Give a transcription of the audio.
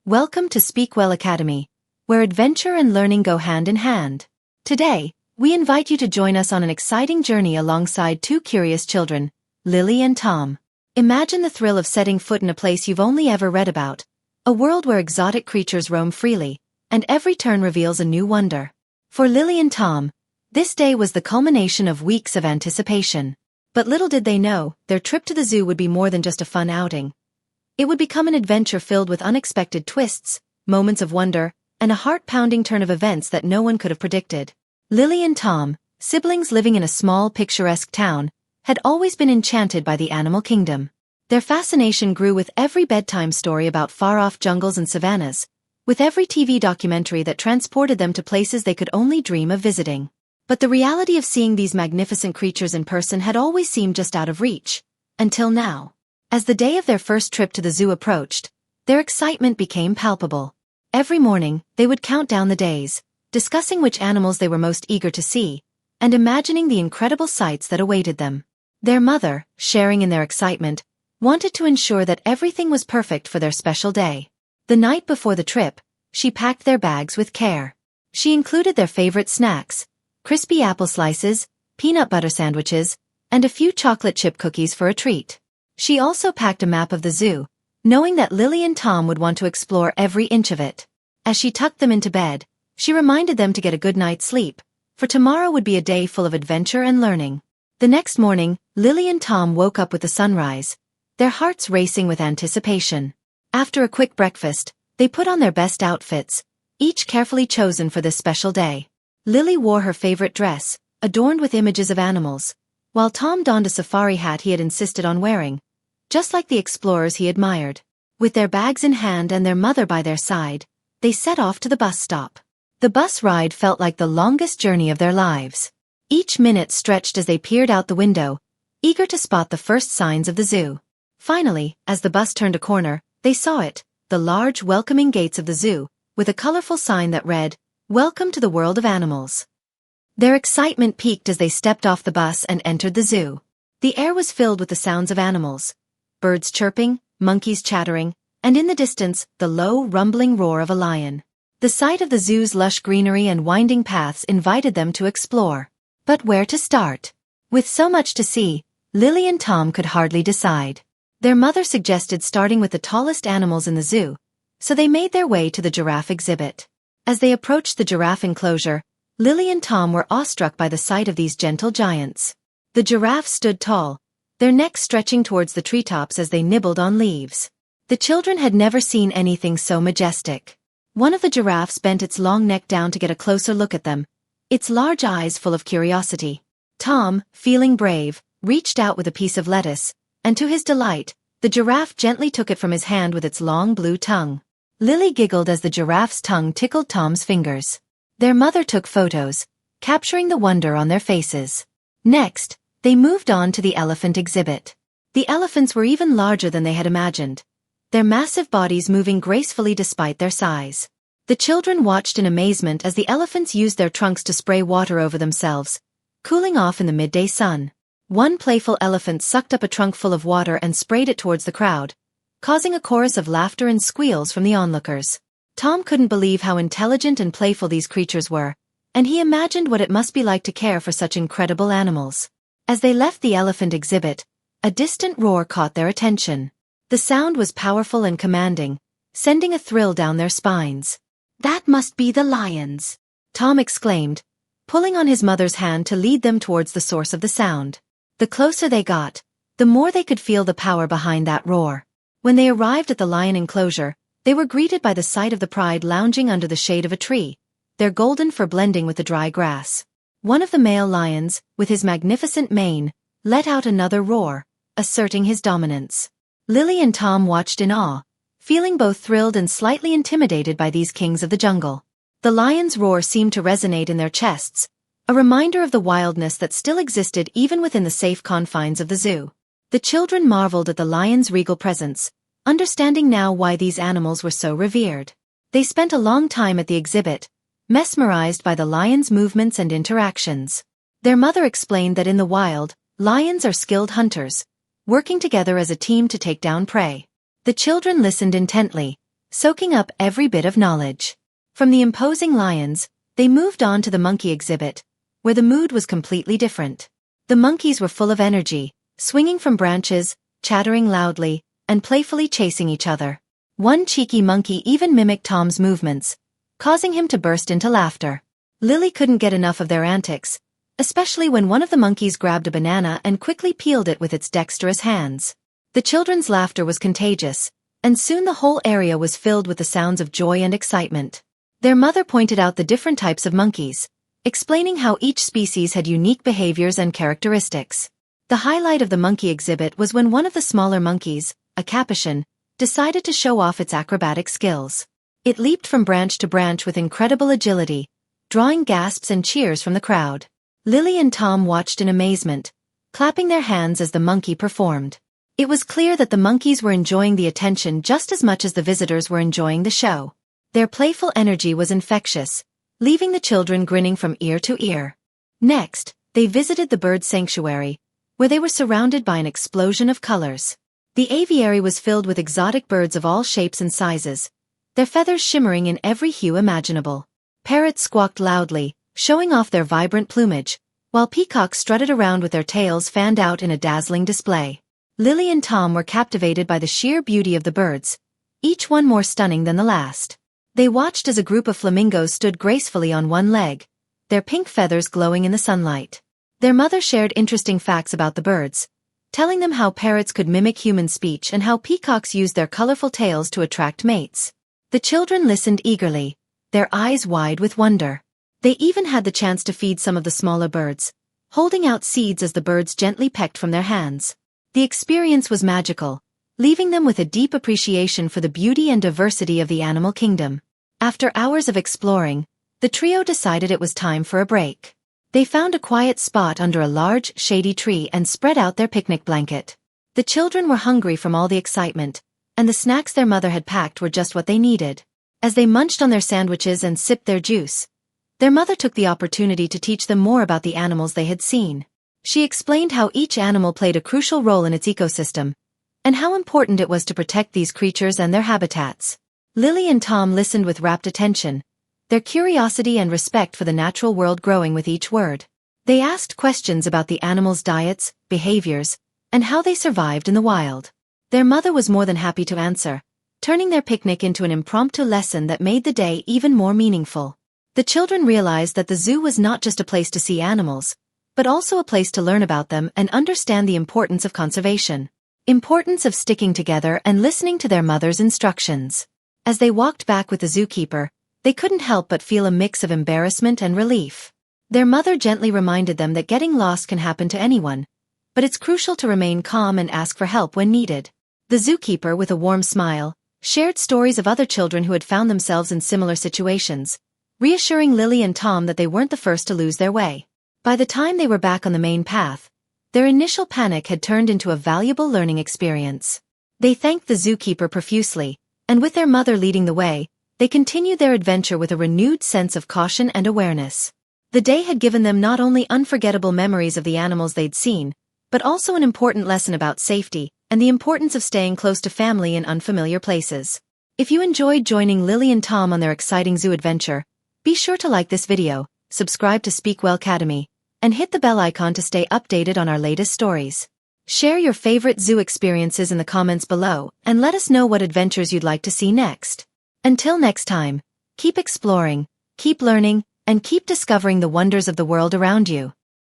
Welcome to Speak Well Academy, where adventure and learning go hand in hand. Today, we invite you to join us on an exciting journey alongside two curious children, Lily and Tom. Imagine the thrill of setting foot in a place you've only ever read about, a world where exotic creatures roam freely, and every turn reveals a new wonder. For Lily and Tom, this day was the culmination of weeks of anticipation. But little did they know, their trip to the zoo would be more than just a fun outing. It would become an adventure filled with unexpected twists, moments of wonder, and a heart-pounding turn of events that no one could have predicted. Lily and Tom, siblings living in a small picturesque town, had always been enchanted by the animal kingdom. Their fascination grew with every bedtime story about far-off jungles and savannas, with every TV documentary that transported them to places they could only dream of visiting. But the reality of seeing these magnificent creatures in person had always seemed just out of reach. Until now. As the day of their first trip to the zoo approached, their excitement became palpable. Every morning, they would count down the days, discussing which animals they were most eager to see, and imagining the incredible sights that awaited them. Their mother, sharing in their excitement, wanted to ensure that everything was perfect for their special day. The night before the trip, she packed their bags with care. She included their favorite snacks, crispy apple slices, peanut butter sandwiches, and a few chocolate chip cookies for a treat. She also packed a map of the zoo, knowing that Lily and Tom would want to explore every inch of it. As she tucked them into bed, she reminded them to get a good night's sleep, for tomorrow would be a day full of adventure and learning. The next morning, Lily and Tom woke up with the sunrise, their hearts racing with anticipation. After a quick breakfast, they put on their best outfits, each carefully chosen for this special day. Lily wore her favorite dress, adorned with images of animals, while Tom donned a safari hat he had insisted on wearing, just like the explorers he admired. With their bags in hand and their mother by their side, they set off to the bus stop. The bus ride felt like the longest journey of their lives. Each minute stretched as they peered out the window, eager to spot the first signs of the zoo. Finally, as the bus turned a corner, they saw it, the large welcoming gates of the zoo, with a colorful sign that read, "Welcome to the world of animals." Their excitement peaked as they stepped off the bus and entered the zoo. The air was filled with the sounds of animals, birds chirping, monkeys chattering, and in the distance, the low, rumbling roar of a lion. The sight of the zoo's lush greenery and winding paths invited them to explore. But where to start? With so much to see, Lily and Tom could hardly decide. Their mother suggested starting with the tallest animals in the zoo, so they made their way to the giraffe exhibit. As they approached the giraffe enclosure, Lily and Tom were awestruck by the sight of these gentle giants. The giraffes stood tall, their necks stretching towards the treetops as they nibbled on leaves. The children had never seen anything so majestic. One of the giraffes bent its long neck down to get a closer look at them, its large eyes full of curiosity. Tom, feeling brave, reached out with a piece of lettuce, and to his delight, the giraffe gently took it from his hand with its long blue tongue. Lily giggled as the giraffe's tongue tickled Tom's fingers. Their mother took photos, capturing the wonder on their faces. Next, they moved on to the elephant exhibit. The elephants were even larger than they had imagined, their massive bodies moving gracefully despite their size. The children watched in amazement as the elephants used their trunks to spray water over themselves, cooling off in the midday sun. One playful elephant sucked up a trunk full of water and sprayed it towards the crowd, causing a chorus of laughter and squeals from the onlookers. Tom couldn't believe how intelligent and playful these creatures were, and he imagined what it must be like to care for such incredible animals. As they left the elephant exhibit, a distant roar caught their attention. The sound was powerful and commanding, sending a thrill down their spines. "That must be the lions," Tom exclaimed, pulling on his mother's hand to lead them towards the source of the sound. The closer they got, the more they could feel the power behind that roar. When they arrived at the lion enclosure, they were greeted by the sight of the pride lounging under the shade of a tree, their golden fur blending with the dry grass. One of the male lions, with his magnificent mane, let out another roar, asserting his dominance. Lily and Tom watched in awe, feeling both thrilled and slightly intimidated by these kings of the jungle. The lion's roar seemed to resonate in their chests, a reminder of the wildness that still existed even within the safe confines of the zoo. The children marveled at the lion's regal presence, understanding now why these animals were so revered. They spent a long time at the exhibit, mesmerized by the lion's movements and interactions. Their mother explained that in the wild, lions are skilled hunters, working together as a team to take down prey. The children listened intently, soaking up every bit of knowledge. From the imposing lions, they moved on to the monkey exhibit, where the mood was completely different. The monkeys were full of energy, swinging from branches, chattering loudly, and playfully chasing each other. One cheeky monkey even mimicked Tom's movements, causing him to burst into laughter. Lily couldn't get enough of their antics, especially when one of the monkeys grabbed a banana and quickly peeled it with its dexterous hands. The children's laughter was contagious, and soon the whole area was filled with the sounds of joy and excitement. Their mother pointed out the different types of monkeys, explaining how each species had unique behaviors and characteristics. The highlight of the monkey exhibit was when one of the smaller monkeys, a capuchin, decided to show off its acrobatic skills. It leaped from branch to branch with incredible agility, drawing gasps and cheers from the crowd. Lily and Tom watched in amazement, clapping their hands as the monkey performed. It was clear that the monkeys were enjoying the attention just as much as the visitors were enjoying the show. Their playful energy was infectious, leaving the children grinning from ear to ear. Next, they visited the bird sanctuary, where they were surrounded by an explosion of colors. The aviary was filled with exotic birds of all shapes and sizes, their feathers shimmering in every hue imaginable. Parrots squawked loudly, showing off their vibrant plumage, while peacocks strutted around with their tails fanned out in a dazzling display. Lily and Tom were captivated by the sheer beauty of the birds, each one more stunning than the last. They watched as a group of flamingos stood gracefully on one leg, their pink feathers glowing in the sunlight. Their mother shared interesting facts about the birds, telling them how parrots could mimic human speech and how peacocks used their colorful tails to attract mates. The children listened eagerly, their eyes wide with wonder. They even had the chance to feed some of the smaller birds, holding out seeds as the birds gently pecked from their hands. The experience was magical, leaving them with a deep appreciation for the beauty and diversity of the animal kingdom. After hours of exploring, the trio decided it was time for a break. They found a quiet spot under a large, shady tree and spread out their picnic blanket. The children were hungry from all the excitement, and the snacks their mother had packed were just what they needed. As they munched on their sandwiches and sipped their juice, their mother took the opportunity to teach them more about the animals they had seen. She explained how each animal played a crucial role in its ecosystem, and how important it was to protect these creatures and their habitats. Lily and Tom listened with rapt attention, their curiosity and respect for the natural world growing with each word. They asked questions about the animals' diets, behaviors, and how they survived in the wild. Their mother was more than happy to answer, turning their picnic into an impromptu lesson that made the day even more meaningful. The children realized that the zoo was not just a place to see animals, but also a place to learn about them and understand the importance of conservation. Importance of sticking together and listening to their mother's instructions. As they walked back with the zookeeper, they couldn't help but feel a mix of embarrassment and relief. Their mother gently reminded them that getting lost can happen to anyone, but it's crucial to remain calm and ask for help when needed. The zookeeper, with a warm smile, shared stories of other children who had found themselves in similar situations, reassuring Lily and Tom that they weren't the first to lose their way. By the time they were back on the main path, their initial panic had turned into a valuable learning experience. They thanked the zookeeper profusely, and with their mother leading the way, they continued their adventure with a renewed sense of caution and awareness. The day had given them not only unforgettable memories of the animals they'd seen, but also an important lesson about safety and the importance of staying close to family in unfamiliar places. If you enjoyed joining Lily and Tom on their exciting zoo adventure, be sure to like this video, subscribe to Speakwell Academy, and hit the bell icon to stay updated on our latest stories. Share your favorite zoo experiences in the comments below and let us know what adventures you'd like to see next. Until next time, keep exploring, keep learning, and keep discovering the wonders of the world around you.